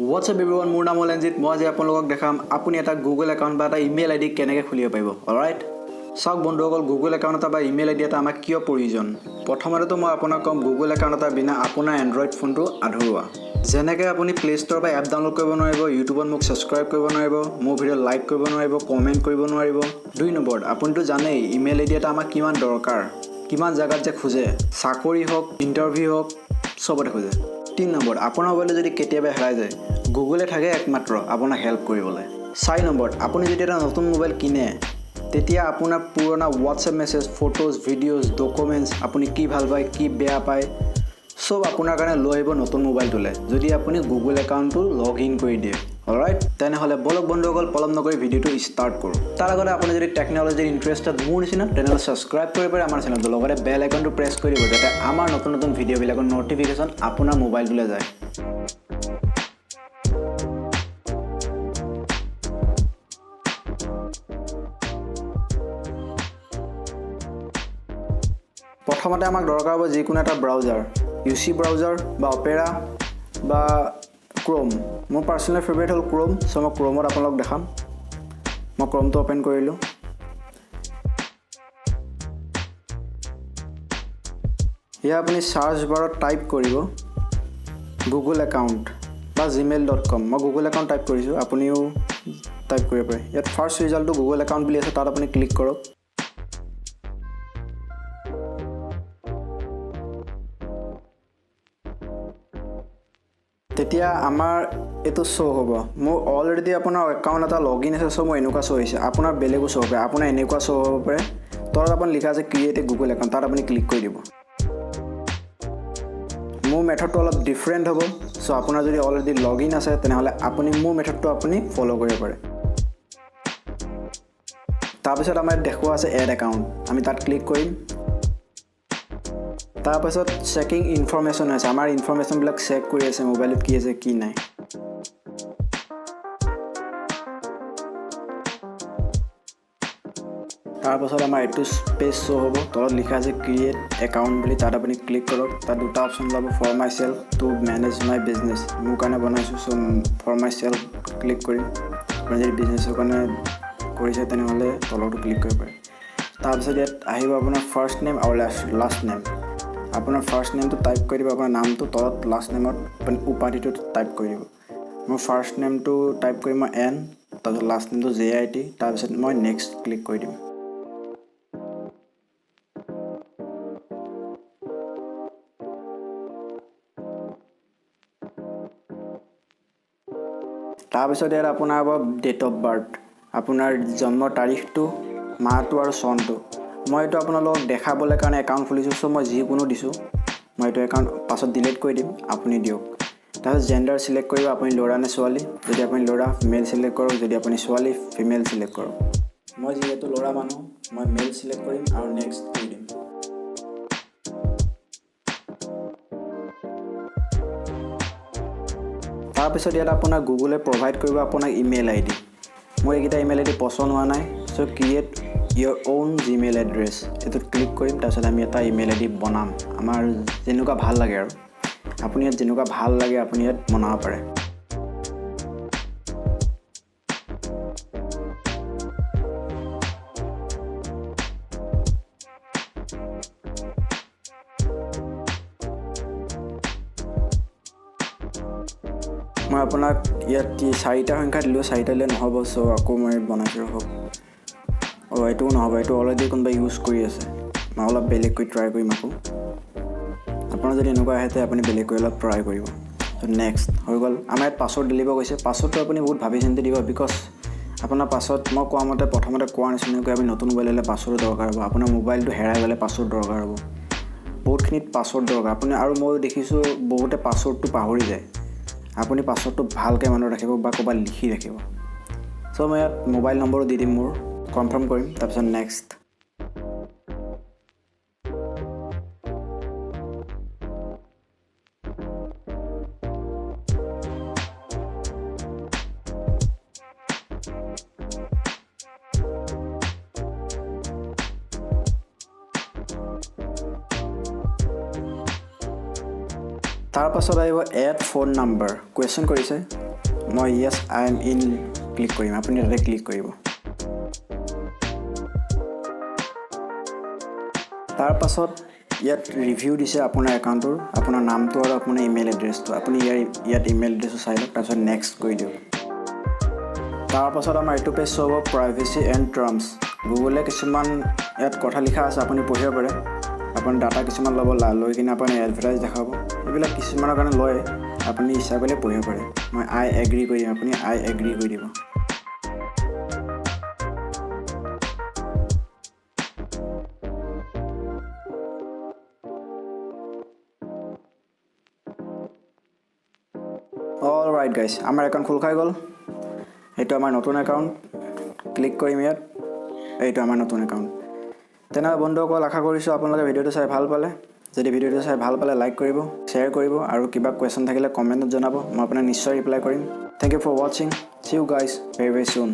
What's up everyone, মোৰ নাম Olenjit, মই আজি আপোনালোকক দেখাম আপুনি এটা Google account বা এটা email ID কেনেকৈ খুলিব পাৰিব। অলৰাইট, চাওক বন্ধুসকল, Google account এটা বা email ID এটা আমাক কিয় প্ৰয়োজন। প্ৰথমতে মই আপোনাক কম Google account এটা বিনা আপোনাৰ Android ফোনটো আধৰুৱা। যেনেকৈ আপুনি Play Store বা এপ ডাউনলোড কৰিব নোৱাৰিব, YouTubeত মোক সাবস্ক্ৰাইব কৰিব নোৱাৰিব, মোৰ ভিডিও লাইক কৰিব নোৱাৰিব, কমেন্ট কৰিব নোৱাৰিব। 2 নম্বৰ, আপুনিটো জানেই email ID এটা আমাক কিমান দৰকাৰ, কিমান জায়গাত যে খোজে, চাকৰি হোক, ইন্টাৰভিউ হোক, সবতে খোজে। 3 নম্বৰ, আপোনাৰ মোবাইলটো যদি কেতিয়াবা হেৰাই যায়, Google থাকে একমাত্ৰ আপোনাক হেল্প কৰিবলৈ। 4 নম্বৰ, আপুনি যদি এটা নতুন মোবাইল কিনে, তেতিয়া আপোনাৰ পুৰণা WhatsApp message, photos, videos, documents, আপুনি কি ভাল পায়, কি বেয়া পায়, সব আপোনাৰ কাৰণে লৈ আহিব নতুন মোবাইলটোলে, যদি আপুনি Google একাউণ্টটো লগ ইন কৰি দিয়ে। অলৰাইট, তেনেহ'লে বলক বন্ধুসকল পলম নকৰি ভিডিঅ'টো ষ্টাৰ্ট কৰোঁ। তাৰ আগতে আপুনি যদি টেকন'লজিৰ ইণ্টাৰেষ্টেড মোৰ নিচিনা, তেনেহ'লে ছাবস্ক্ৰাইব কৰিব পাৰে আমাৰ চেনেলটো, লগতে বেল আইকনটো প্ৰেছ কৰি দিব, যাতে আমাৰ নতুন নতুন ভিডিঅ'বিলাকৰ ন'টিফিকেশ্যন আপোনাৰ মোবাইলটোলৈ যায়। প্ৰথমতে আমাক দৰকাৰ হ'ব যিকোনো এটা ব্ৰাউজাৰ, UC ব্ৰাউজাৰ বা অপেৰা বা ক্ৰোম। মোৰ পাৰ্চনেল ফেভাৰিট হ'ল ক্ৰোম, চ' মই ক্ৰোমত আপোনালোক দেখাম। মই ক্ৰোমটো অপেন কৰিলোঁ। ইয়াত আপুনি চাৰ্চ বাৰত টাইপ কৰিব Google একাউণ্ট বা gmail.com। মই Google একাউণ্ট টাইপ কৰিছোঁ, আপুনিও টাইপ কৰিব পাৰে। ইয়াত ফাৰ্ষ্ট ৰিজাল্টটো Google একাউণ্ট বুলি আছে, তাত আপুনি ক্লিক কৰক। তেতিয়া আমাৰ এইটো শ্ব' হ'ব। মোৰ অলৰেডি আপোনাৰ একাউণ্ট এটা লগইন আছে, চ' মোৰ এনেকুৱা শ্ব' হৈছে। আপোনাৰ বেলেগো শ্ব' হ'ব পাৰে, আপোনাৰ এনেকুৱা শ্ব' হ'ব পাৰে। তলত আপুনি লিখা আছে ক্ৰিয়েট এ Google একাউণ্ট, তাত আপুনি ক্লিক কৰি দিব। মোৰ মেথডটো অলপ ডিফাৰেণ্ট হ'ব, চ' আপোনাৰ যদি অলৰেডি লগইন আছে, তেনেহ'লে আপুনি মোৰ মেথডটো আপুনি ফ'ল' কৰিব পাৰে। তাৰপিছত আমাৰ দেখুওৱা আছে এড একাউণ্ট, আমি তাত ক্লিক কৰিম। তাৰপাছত চেকিং ইনফৰমেশ্যন আছে, আমাৰ ইনফৰমেশ্যনবিলাক চেক কৰি আছে, মোবাইলত কি আছে কি নাই। তাৰপাছত আমাৰ এইটো পেজ শ্ব' হ'ব, তলত লিখা আছে ক্ৰিয়েট একাউণ্ট বুলি, তাত আপুনি ক্লিক কৰক। তাত দুটা অপশ্যন ওলাব, for myself to manage my business. মোৰ কাৰণে বনাইছোঁ, so' for myself click কৰিম। আপুনি যদি বিজনেছৰ কাৰণে কৰিছে, তেনেহ'লে তলতো ক্লিক কৰিব পাৰে। তাৰপিছত ইয়াত আহিব আপোনাৰ ফাৰ্ষ্ট নেম আৰু লাষ্ট নেম। আপোনাৰ ফাৰ্ষ্ট নেমটো টাইপ কৰি দিব, আপোনাৰ নামটো, তলত লাষ্ট নেমত আপুনি উপাধিটো টাইপ কৰি দিব। মোৰ ফাৰ্ষ্ট নেমটো টাইপ কৰি মই N, তাৰপিছত লাষ্ট নেমটো JIT, তাৰপিছত মই নেক্সট ক্লিক কৰি দিম। তাৰপিছত ইয়াত আপোনাৰ হ'ব ডেট অফ বাৰ্থ, আপোনাৰ জন্মৰ তাৰিখটো, মাহটো আৰু চনটো। মই এইটো আপোনালোকক দেখাবলৈ কাৰণে একাউণ্ট খুলিছোঁ, চ' মই যিকোনো দিছোঁ। মই এইটো একাউণ্ট পাছত ডিলিট কৰি দিম, আপুনি দিয়ক। তাৰপিছত জেণ্ডাৰ চিলেক্ট কৰিব, আপুনি ল'ৰা নে ছোৱালী। যদি আপুনি ল'ৰা, মেল চিলেক্ট কৰক, যদি আপুনি ছোৱালী, ফিমেল চিলেক্ট কৰক। মই যিহেতু ল'ৰা মানুহ, মই মেল চিলেক্ট কৰিম আৰু নেক্সট কৰি দিম। তাৰপিছত ইয়াত আপোনাৰ গুগলে প্ৰভাইড কৰিব আপোনাক ইমেইল ID। মোৰ এইকেইটা ইমেইল ID পচন্দ হোৱা নাই, so' create your own Gmail address, এইটোত ক্লিক কৰিম। তাৰপিছত আমি এটা ইমেইল ID বনাম, আমাৰ যেনেকুৱা ভাল লাগে আৰু। আপুনি ইয়াত যেনেকুৱা ভাল লাগে আপুনি ইয়াত বনাব পাৰে। মই আপোনাক ইয়াত 4টা সংখ্যা দিলোঁ, 4টা দিলে নহ'ব, চ' আকৌ মই বনাইছোঁ ৰ'ব। এইটোও নহ'ব, এইটো অলৰেডি কোনোবাই ইউজ কৰি আছে। মই অলপ বেলেগকৈ ট্ৰাই কৰিম আকৌ। আপোনাৰ যদি এনেকুৱা আহে, তেতিয়া আপুনি বেলেগকৈ অলপ ট্ৰাই কৰিব। নেক্সট হৈ গ'ল। আমাৰ ইয়াত পাছৱৰ্ড দিলিব কৈছে। পাছৱৰ্ডটো আপুনি বহুত ভাবি চিন্তি দিব, বিকজ আপোনাৰ পাছত মই কোৱা মতে প্ৰথমতে কোৱা নিচিনাকৈ আপুনি নতুন মোবাইল ল'লে পাছৱৰ্ড দৰকাৰ হ'ব। আপোনাৰ মোবাইলটো হেৰাই গ'লে পাছৱৰ্ড দৰকাৰ হ'ব। বহুতখিনিত পাছৱৰ্ড দৰকাৰ আপুনি, আৰু মই দেখিছোঁ বহুতে পাছৱৰ্ডটো পাহৰি যায়। আপুনি পাছৱৰ্ডটো ভালকৈ মনত ৰাখিব বা ক'ৰবাত লিখি ৰাখিব। চ' মই ইয়াত মোবাইল নম্বৰো দি দিম, মোৰ কনফাৰ্ম কৰিম। তাৰপিছত নেক্সট। তাৰ পাছত আহিব এড ফোন নাম্বাৰ, কুৱেশ্যন কৰিছে মই yes I am in click কৰিম আপুনি তাতে ক্লিক কৰিব তাৰ পাছত ইয়াত ৰিভিউ দিছে আপোনাৰ একাউণ্টৰ আপোনাৰ নামটো আৰু আপোনাৰ ইমেইল এড্ৰেছটো আপুনি ইয়াত ইমেইল এড্ৰেছটো চাই লওক তাৰপিছত নেক্সট কৰি দিয়ক তাৰ পাছত আমাৰ এইটো পেজ হ'ব প্ৰাইভেচি এণ্ড টাৰ্মছ গুগলে কিছুমান ইয়াত কথা লিখা আছে আপুনি পঢ়িব পাৰে আপুনি ডাটা কিছুমান ল'ব লৈ কিনে আপুনি এডভাৰটাইজ দেখাব এইবিলাক কিছুমানৰ কাৰণে লয় আপুনি ইচ্ছা কৰিলে পঢ়িব পাৰে মই আই এগ্ৰি কৰিম আপুনি আই এগ্ৰি কৰি দিব অল ৰাইট গাইজ আমাৰ একাউণ্ট খোল খাই গ'ল এইটো আমাৰ নতুন একাউণ্ট ক্লিক কৰিম ইয়াত এইটো আমাৰ নতুন একাউণ্ট তেনেহ'লে বন্ধুসকল আশা কৰিছোঁ আপোনালোকে ভিডিঅ'টো চাই ভাল পালে যদি ভিডিঅ'টো চাই ভাল পালে লাইক কৰিব শ্বেয়াৰ কৰিব আৰু কিবা কুৱেশ্যন থাকিলে কমেণ্টত জনাব মই আপোনাক নিশ্চয় ৰিপ্লাই কৰিম থেংক ইউ ফৰ ৱাচিং see you guys very very চুন